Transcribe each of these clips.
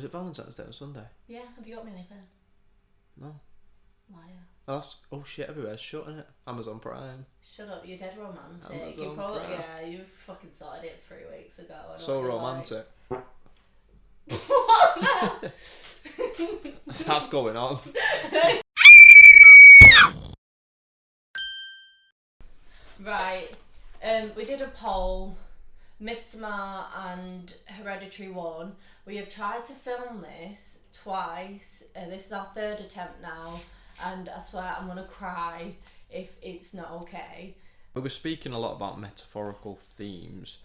Was it Valentine's Day or Sunday? Yeah, have you got me anything? No. Liar. Oh shit, everywhere's shut, innit? Amazon Prime. Shut up, you're dead romantic. Amazon You probably, Prime. yeah, you fucking started it 3 weeks ago. I know So what you're romantic. Like. What the? That's going on. Right. We did a poll. Midsommar and Hereditary won. We have tried to film this twice. This is our third attempt now, and I swear I'm gonna cry if it's not okay. We were speaking a lot about metaphorical themes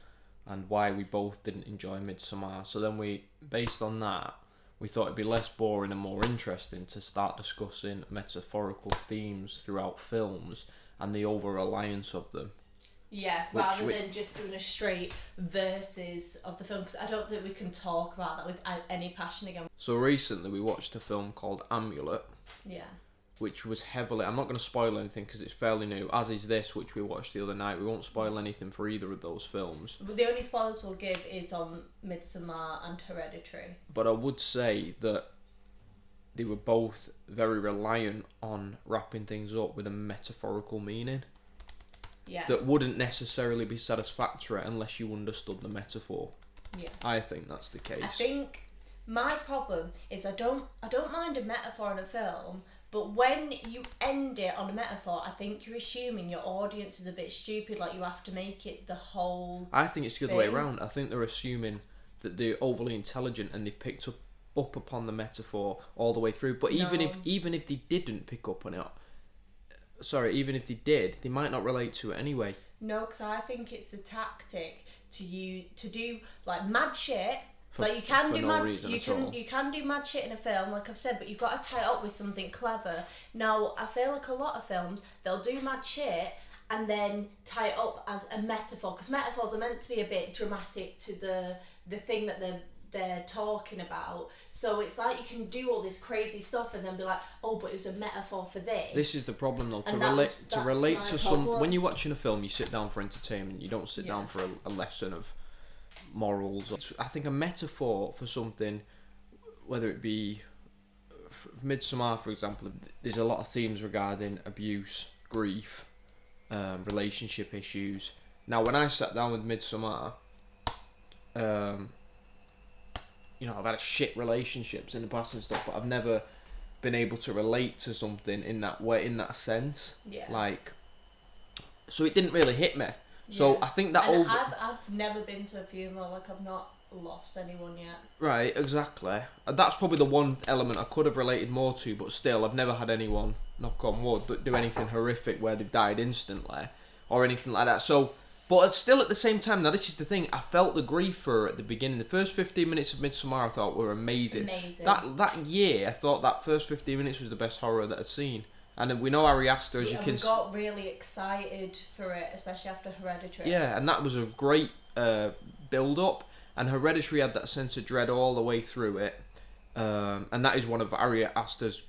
and why we both didn't enjoy Midsommar. So then based on that, we thought it'd be less boring and more interesting to start discussing metaphorical themes throughout films and the over-reliance of them. Yeah, rather than just doing a straight verses of the film, because I don't think we can talk about that with any passion again. So recently we watched a film called Amulet. Yeah. Which was heavily... I'm not going to spoil anything because it's fairly new, as is this, which we watched the other night. We won't spoil anything for either of those films. But the only spoilers we'll give is on Midsommar and Hereditary. But I would say that they were both very reliant on wrapping things up with a metaphorical meaning. Yeah. That wouldn't necessarily be satisfactory unless you understood the metaphor. Yeah. I think that's the case. I think my problem is I don't mind a metaphor in a film, but when you end it on a metaphor, I think you're assuming your audience is a bit stupid, like you have to make it the whole I think it's the other way thing. around. I think they're assuming that they're overly intelligent and they've picked up upon the metaphor all the way through. But even if they didn't pick up on it, even if they did, they might not relate to it anyway. No, because I think it's a tactic to do like mad shit. Like you can do mad, you can do mad shit in a film, like I've said, but you've got to tie it up with something clever. Now, I feel like a lot of films, they'll do mad shit and then tie it up as a metaphor, because metaphors are meant to be a bit dramatic to the thing that they're talking about. So it's like you can do all this crazy stuff and then be like, oh, but it was a metaphor for this. This is the problem though, to that's relate my to problem. some. When you're watching a film, you sit down for entertainment. You don't sit down for a lesson of morals. I think a metaphor for something, whether it be Midsommar, for example, there's a lot of themes regarding abuse, grief, relationship issues. Now, when I sat down with Midsommar, I've had shit relationships in the past and stuff, but I've never been able to relate to something in that way, in that sense. Yeah. So it didn't really hit me. So I think that I've never been to a funeral, like I've not lost anyone yet. Right, exactly. That's probably the one element I could have related more to, but still, I've never had anyone, knock on wood, do anything horrific where they've died instantly or anything like that. So, but still at the same time, now this is the thing, I felt the grief for her at the beginning. The first 15 minutes of Midsommar I thought were amazing. That year, I thought that first 15 minutes was the best horror that I'd seen. And we know Ari Aster, as you can... We got really excited for it, especially after Hereditary. Yeah, and that was a great build-up. And Hereditary had that sense of dread all the way through it. And that is one of Ari Aster's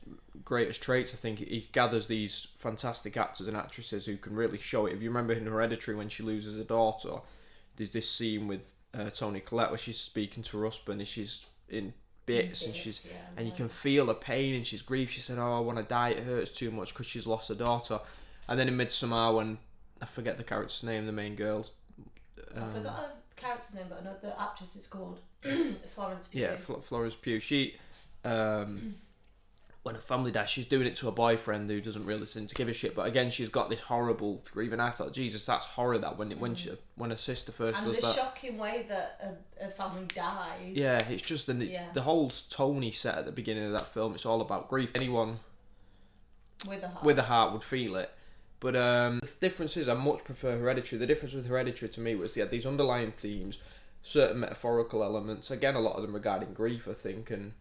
greatest traits, I think. He gathers these fantastic actors and actresses who can really show it. If you remember in Hereditary, when she loses her daughter, there's this scene with Toni Collette where she's speaking to her husband and she's in bits and you can feel her pain and she's grieved. She said, "Oh, I want to die, it hurts too much," because she's lost her daughter. And then in Midsommar, when I forget the character's name, the main girl, I forgot her character's name, but I know the actress is called Florence Pugh. Yeah, Florence Pugh. She when her family dies, she's doing it to a boyfriend who doesn't really seem to give a shit. But again, she's got this horrible grief, and I thought, Jesus, that's horror. That when her sister first does that, and the shocking way that a family dies. Yeah, it's just the whole tone he set at the beginning of that film. It's all about grief. Anyone with a heart would feel it. But the difference is, I much prefer Hereditary. The difference with Hereditary to me was they had these underlying themes, certain metaphorical elements. Again, a lot of them regarding grief, I think, and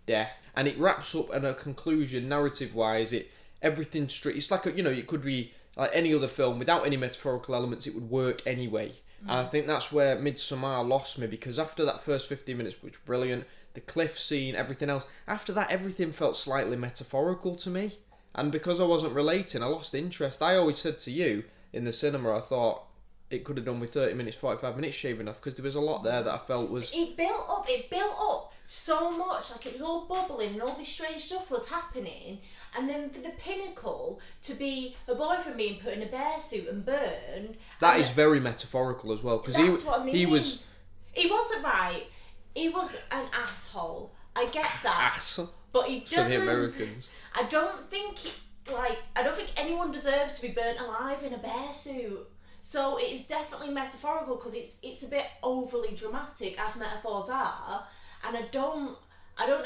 death, and it wraps up in a conclusion narrative-wise. Everything's straight. It's like it could be like any other film without any metaphorical elements. It would work anyway. And I think that's where Midsommar lost me, because after that first 15 minutes, which was brilliant, the cliff scene, everything else. After that, everything felt slightly metaphorical to me, and because I wasn't relating, I lost interest. I always said to you in the cinema, I thought it could have done with 30 minutes, 45 minutes shaving off, because there was a lot there that I felt was... It built up so much. Like, it was all bubbling and all this strange stuff was happening. And then for the pinnacle to be her boyfriend being put in a bear suit and burned. That is very metaphorical as well. Because he was... He wasn't right. He was an asshole. I get that. Asshole. But he doesn't... For the Americans. I don't think anyone deserves to be burnt alive in a bear suit. So it is definitely metaphorical because it's a bit overly dramatic, as metaphors are. And I don't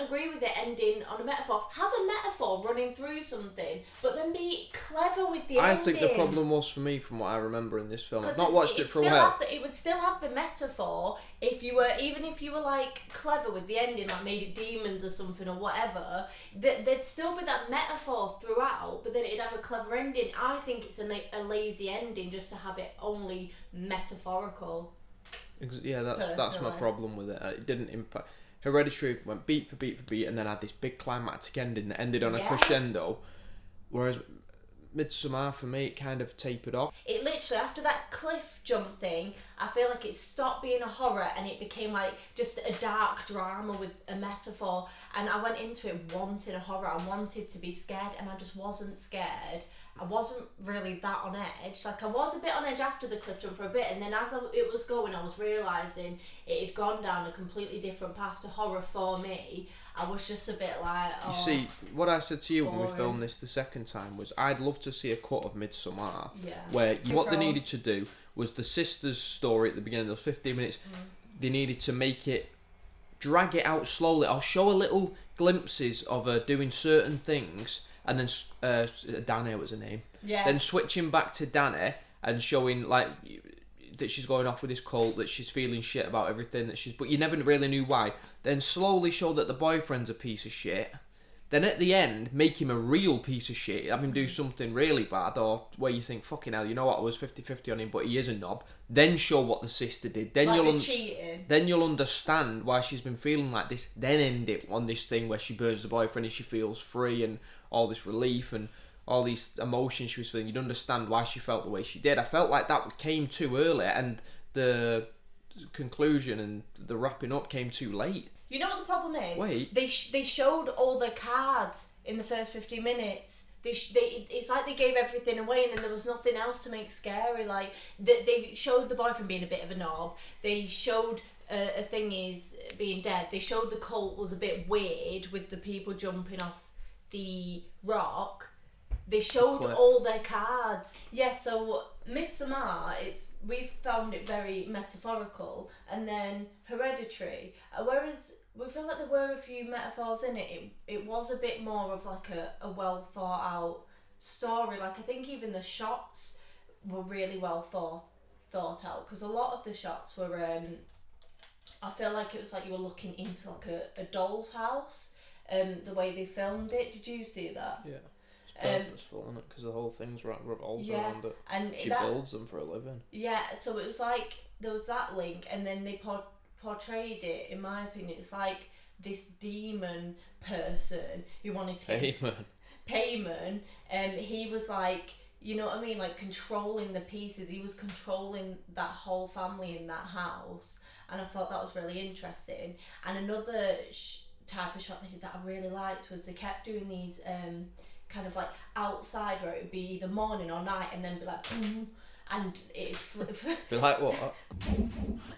agree with it ending on a metaphor. Have a metaphor running through something, but then be clever with the ending. I think the problem was for me, from what I remember in this film, I've not watched it for a while. It would still have the metaphor even if you were like clever with the ending, like made it demons or something or whatever. There'd still be that metaphor throughout, but then it'd have a clever ending. I think it's a lazy ending just to have it only metaphorical. Yeah, that's my problem with it. It didn't impact. Hereditary went beat for beat for beat and then had this big climactic ending that ended on a crescendo, whereas Midsommar, for me, it kind of tapered off. It literally, after that cliff jump thing, I feel like it stopped being a horror and it became like just a dark drama with a metaphor, and I went into it wanting a horror. I wanted to be scared and I just wasn't scared. I wasn't really that on edge. Like, I was a bit on edge after the cliff jump for a bit, and then as it was going, I was realising it had gone down a completely different path to horror for me. I was just a bit like, oh... You see, what I said to you when we filmed this the second time was I'd love to see a cut of Midsommar where what they needed to do was the sister's story at the beginning, those 15 minutes, they needed to make it, drag it out slowly, or show a little glimpses of her doing certain things, and then Dana was her name. Yeah. Then switching back to Dana and showing like that she's going off with this cult, that she's feeling shit about everything, but you never really knew why. Then slowly show that the boyfriend's a piece of shit. Then at the end, make him a real piece of shit. Have him do something really bad, or where you think, fucking hell, you know what, I was 50-50 on him, but he is a knob. Then show what the sister did. Then you'll understand why she's been feeling like this. Then end it on this thing where she burns the boyfriend and she feels free and all this relief and all these emotions she was feeling. You'd understand why she felt the way she did. I felt like that came too early, and the conclusion and the wrapping up came too late. You know what the problem is? Wait. They showed all the cards in the first 15 minutes. It's like they gave everything away, and then there was nothing else to make scary. Like, they showed the boyfriend being a bit of a knob. They showed a thing is being dead. They showed the cult was a bit weird with the people jumping off the rock. They showed all their cards. Yeah, so Midsommar, we found it very metaphorical, and then Hereditary, whereas we feel like there were a few metaphors in it. It was a bit more of like a well thought out story. Like, I think even the shots were really well thought out, because a lot of the shots were I feel like it was like you were looking into like a doll's house. The way they filmed it, did you see that? Yeah. Purposeful, isn't it? Because the whole thing's revolves around it. And she builds them for a living. Yeah, so it was like there was that link, and then they portrayed it. In my opinion, it's like this demon person who wanted to Payman. He was like, you know what I mean, like controlling the pieces. He was controlling that whole family in that house, and I thought that was really interesting. And another type of shot they did that I really liked was they kept doing these kind of like outside where it would be either morning or night, and then be like and it's be like what?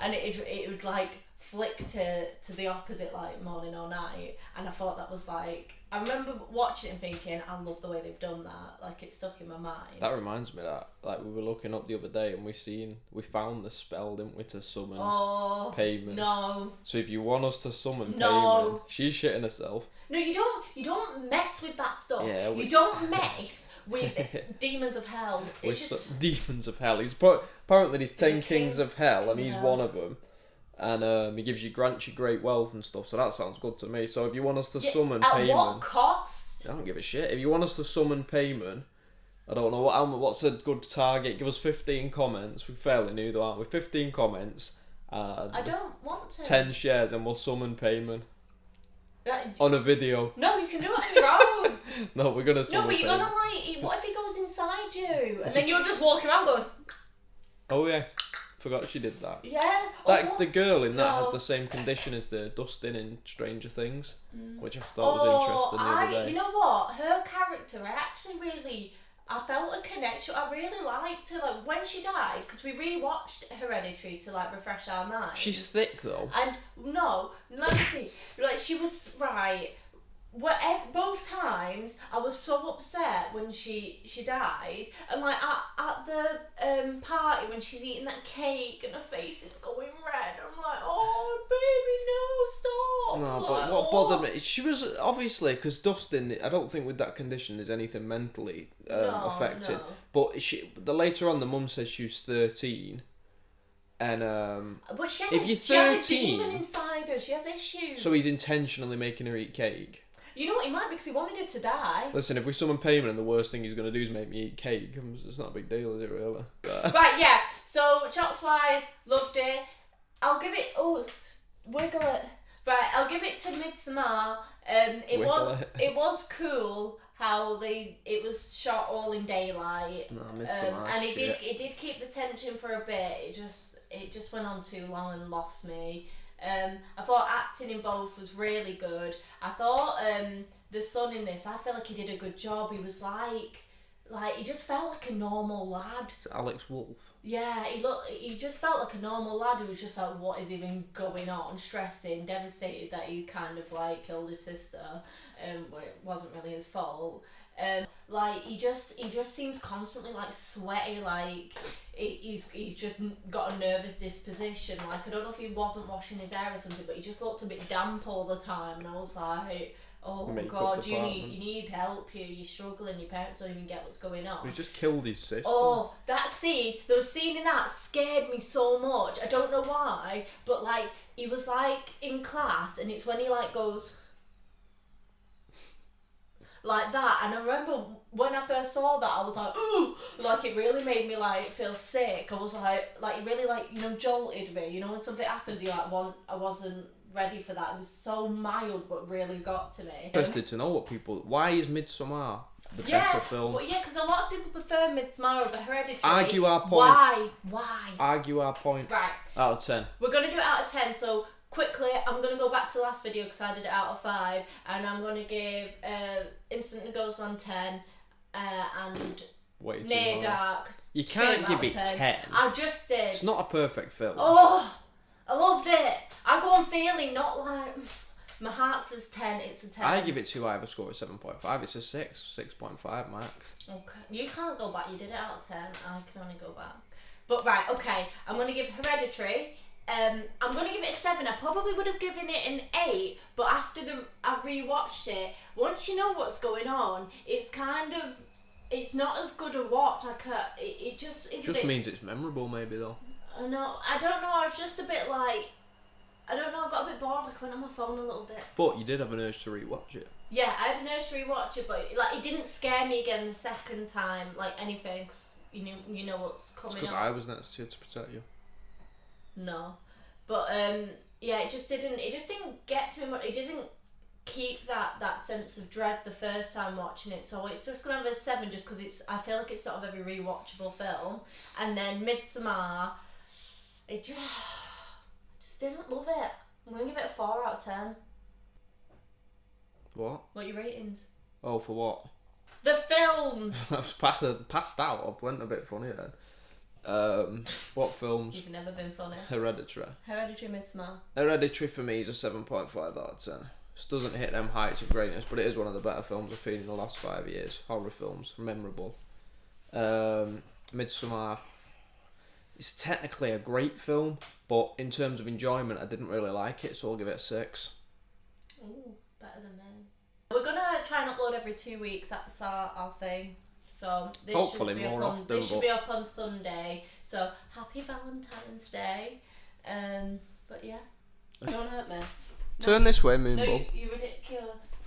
And it would like flick to the opposite, like morning or night. And I thought that was like, I remember watching it and thinking, I love the way they've done that. Like, it stuck in my mind. That reminds me that, like, we were looking up the other day and we found the spell, didn't we, to summon Payman. No. So if you want us to summon Payman, she's shitting herself. No, you don't mess with that stuff. Yeah, you don't mess with demons of hell. It's just... demons of hell. Apparently there's 10 kings of hell, and he's one of them. And he grants you great wealth and stuff, so that sounds good to me. So if you want us to summon Payman... At what cost? I don't give a shit. If you want us to summon Payman, I don't know what's a good target. Give us 15 comments. We fairly new though, aren't we? 15 comments. I don't want to. 10 shares and we'll summon Payman. On a video. No, you can do it on your own. No, we're going to summon Payman. No, but you're going to like... What if he goes inside you? And then you're just walking around going... Oh yeah. Forgot she did that. Yeah. The girl in that has the same condition as the Dustin in Stranger Things, which I thought was interesting the other day. You know what? Her character, I felt a connection. I really liked her. Like when she died, because we rewatched Hereditary to like refresh our minds. She's thick though. And no, let me see. Like she was right. Both times I was so upset when she died, and like at the party when she's eating that cake and her face is going red, I'm like, oh baby, no, stop. No, but what bothered me, she was obviously, because Dustin, I don't think with that condition there's anything mentally affected. No. But later on the mum says she was 13. And but she if you're 13, she has a demon inside her. She has issues. So he's intentionally making her eat cake. You know what, he might, because he wanted her to die. Listen, if we summon payment and the worst thing he's going to do is make me eat cake, it's not a big deal, is it really? Right, yeah. So, Chops-wise, loved it. I'll give it... Oh, wiggle it. Right, I'll give it to Midsommar. It was cool how it was shot all in daylight. No, Midsommar, and it did keep the tension for a bit. It just went on too long and lost me. I thought acting in both was really good. I thought the son in this, I feel like he did a good job. He was like he just felt like a normal lad. It's Alex Wolff. Yeah, he just felt like a normal lad who was just like, what is even going on? Stressing, devastated that he kind of like killed his sister, where it wasn't really his fault. Like he just seems constantly like sweaty, like he's just got a nervous disposition. Like I don't know if he wasn't washing his hair or something, but he just looked a bit damp all the time, and I was like, oh God, you need help here. You're struggling. Your parents don't even get what's going on. He's just killed his sister. Oh, the scene in that scared me so much. I don't know why, but like he was like in class, and it's when he like goes like that, and I remember when I first saw that I was like, ooh, like it really made me like feel sick. I was like it really like, you know, jolted me, you know, when something happens you like I wasn't ready for that. It was so mild but really got to me. Interested to know why is Midsommar the better film? Well, yeah, because a lot of people prefer Midsommar over Hereditary. Argue our point. Why? Argue our point. Right. Out of 10. We're going to do it out of 10, so quickly, I'm going to go back to the last video because I did it out of 5, and I'm going to give Instant Ghostland 10 and Near Dark. You can't give it 10. I just did. It's not a perfect film. Oh, I loved it. I go on feeling, not like my heart says 10, it's a 10. I give it too high of a score of 7.5. It's a 6.5 max. Okay, you can't go back. You did it out of 10. I can only go back. But right, okay, I'm going to give Hereditary. I'm going to give it a 7. I probably would have given it an 8, but after I rewatched it, once you know what's going on, it's it's not as good a watch. It just means it's memorable, maybe though. No, I don't know. I was just a bit like, I don't know. I got a bit bored. I went on my phone a little bit. But you did have an urge to rewatch it. Yeah, I had an urge to rewatch it, but like it didn't scare me again the second time, like anything. 'Cause you know what's coming. Because I was next to you to protect you. No, but yeah, it just didn't get to me much. It didn't keep that sense of dread the first time watching it, so it's just gonna have a 7 just because I feel like it's not a very rewatchable film. And then Midsommar, it just didn't love it. I'm gonna give it a 4 out of 10. What are your ratings? Oh, for what? The films. I was passed out. I went a bit funny then. What films? You've never been funny. Hereditary, Midsommar. Hereditary for me is a 7.5 out of 10. This doesn't hit them heights of greatness, but it is one of the better films I've seen in the last 5 years. Horror films, memorable. Midsommar. It's technically a great film, but in terms of enjoyment, I didn't really like it, so I'll give it a 6. Ooh, better than me. We're gonna try and upload every 2 weeks. That's our thing. So this hopefully should be more often. This should be up on Sunday. So happy Valentine's Day. But yeah, don't hurt me. Turn this way, Moonball. No, you're ridiculous.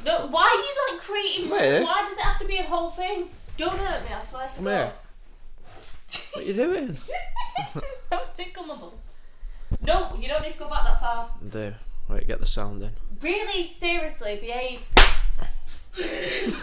No, why are you like creating? Where? Why does it have to be a whole thing? Don't hurt me. I swear to God. What are you doing? Don't tickle my bum. No, you don't need to go back that far. I do. Wait, get the sound in. Really, seriously, behave.